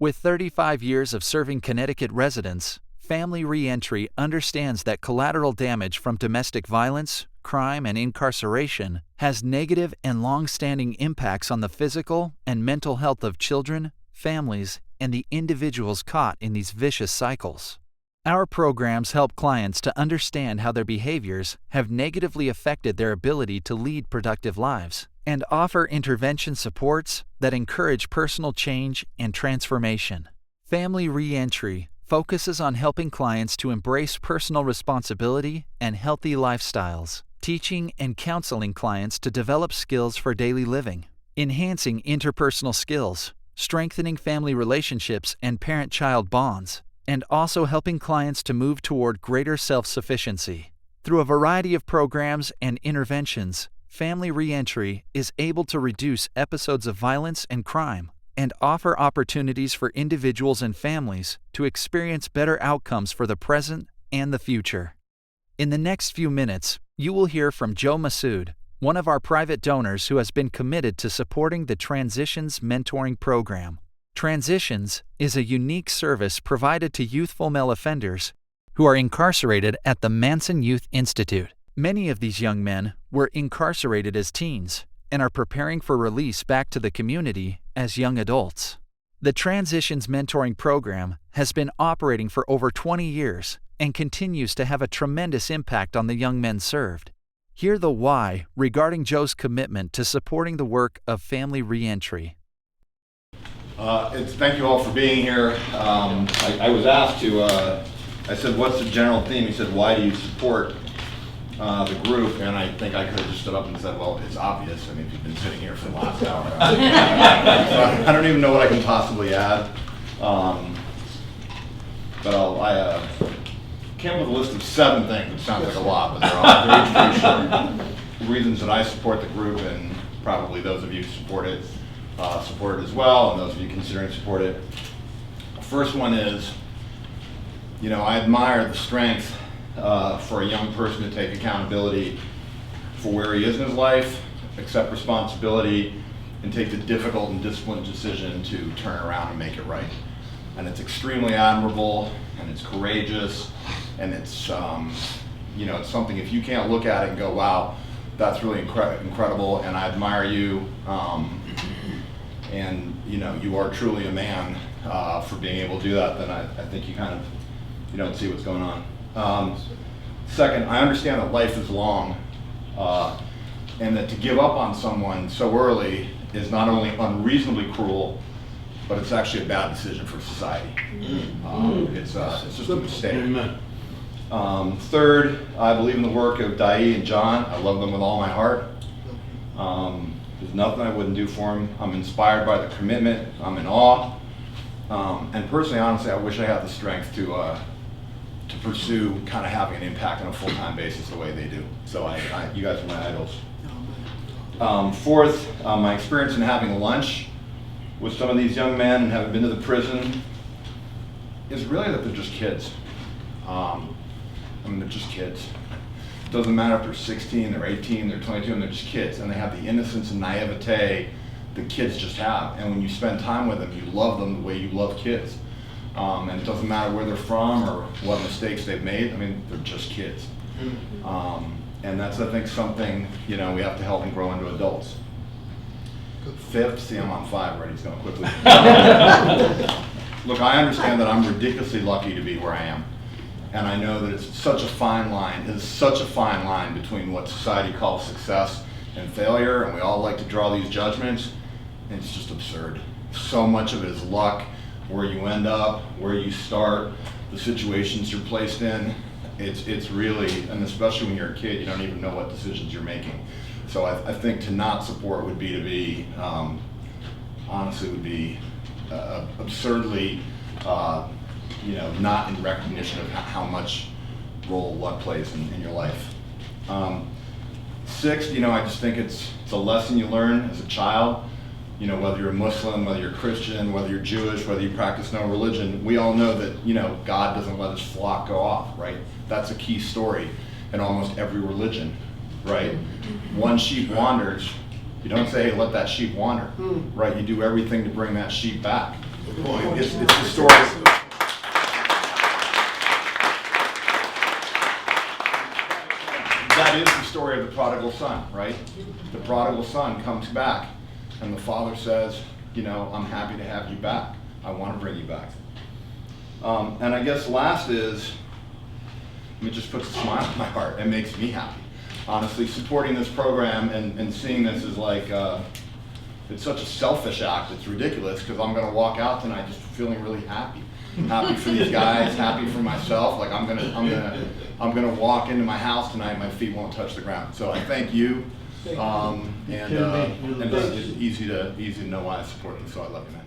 With 35 years of serving Connecticut residents, Family ReEntry understands that collateral damage from domestic violence, crime, and incarceration has negative and long-standing impacts on the physical and mental health of children, families, and the individuals caught in these vicious cycles. Our programs help clients to understand how their behaviors have negatively affected their ability to lead productive lives, and offer intervention supports that encourage personal change and transformation. Family ReEntry focuses on helping clients to embrace personal responsibility and healthy lifestyles, teaching and counseling clients to develop skills for daily living, enhancing interpersonal skills, strengthening family relationships and parent-child bonds, and also helping clients to move toward greater self-sufficiency. Through a variety of programs and interventions, Family ReEntry is able to reduce episodes of violence and crime and offer opportunities for individuals and families to experience better outcomes for the present and the future. In the next few minutes, you will hear from Joe Massoud, one of our private donors who has been committed to supporting the Transitions Mentoring Program. Transitions is a unique service provided to youthful male offenders who are incarcerated at the Manson Youth Institute. Many of these young men were incarcerated as teens and are preparing for release back to the community as young adults. The Transitions Mentoring Program has been operating for over 20 years and continues to have a tremendous impact on the young men served. Hear the why regarding Joe's commitment to supporting the work of Family ReEntry. Thank you all for being here. I was asked to, I said, what's the general theme? He said, why do you support the group? And I think I could have just stood up and said, well, it's obvious. I mean, you've been sitting here for the last hour. So I don't even know what I can possibly add. But I came up with a list of 7 things, which sounds like a lot, but they're each pretty short. Reasons that I support the group, and probably those of you who support it as well, and those of you considering support it. The first one is, I admire the strength for a young person to take accountability for where he is in his life, accept responsibility, and take the difficult and disciplined decision to turn around and make it right. And it's extremely admirable, and it's courageous, and it's it's something, if you can't look at it and go, wow, that's really incredible, and I admire you, and you are truly a man for being able to do that, then I think you kind of don't see what's going on. Second, I understand that life is long, and that to give up on someone so early is not only unreasonably cruel, but it's actually a bad decision for society. It's just a mistake. Third, I believe in the work of Dai and John. I love them with all my heart. There's nothing I wouldn't do for them. I'm inspired by the commitment. I'm in awe. And personally, honestly, I wish I had the strength to pursue kind of having an impact on a full-time basis the way they do. So you guys are my idols. Fourth, my experience in having lunch with some of these young men and having been to the prison is really that they're just kids. They're just kids. It doesn't matter if they're 16, they're 18, they're 22, and they're just kids, and they have the innocence and naivete that kids just have. And when you spend time with them, you love them the way you love kids. And it doesn't matter where they're from or what mistakes they've made. They're just kids. And that's, I think, something we have to help them grow into adults. Fifth, see, I'm on 5 already, it's going quickly. Look, I understand that I'm ridiculously lucky to be where I am. And I know that it's such a fine line. It is such a fine line between what society calls success and failure, and we all like to draw these judgments, and it's just absurd. So much of it is luck, where you end up, where you start, the situations you're placed in. It's really, and especially when you're a kid, you don't even know what decisions you're making. So I think to not support would be honestly would be absurdly, not in recognition of how much role luck plays in your life. Sixth, I just think it's a lesson you learn as a child. Whether you're a Muslim, whether you're Christian, whether you're Jewish, whether you practice no religion, we all know that, God doesn't let his flock go off, right? That's a key story in almost every religion, right? One sheep wanders, you don't say, hey, let that sheep wander, right? You do everything to bring that sheep back. It's the story. That is the story of the prodigal son, right? The prodigal son comes back, and the father says, you know, I'm happy to have you back. I want to bring you back. And I guess last is, it just puts a smile on my heart and makes me happy. Honestly, supporting this program and seeing this is like, it's such a selfish act, it's ridiculous, because I'm going to walk out tonight just feeling really happy. Happy for these guys, happy for myself. Like I'm gonna walk into my house tonight, my feet won't touch the ground. So I thank you, and it's easy to know why I support you. So I love you, man.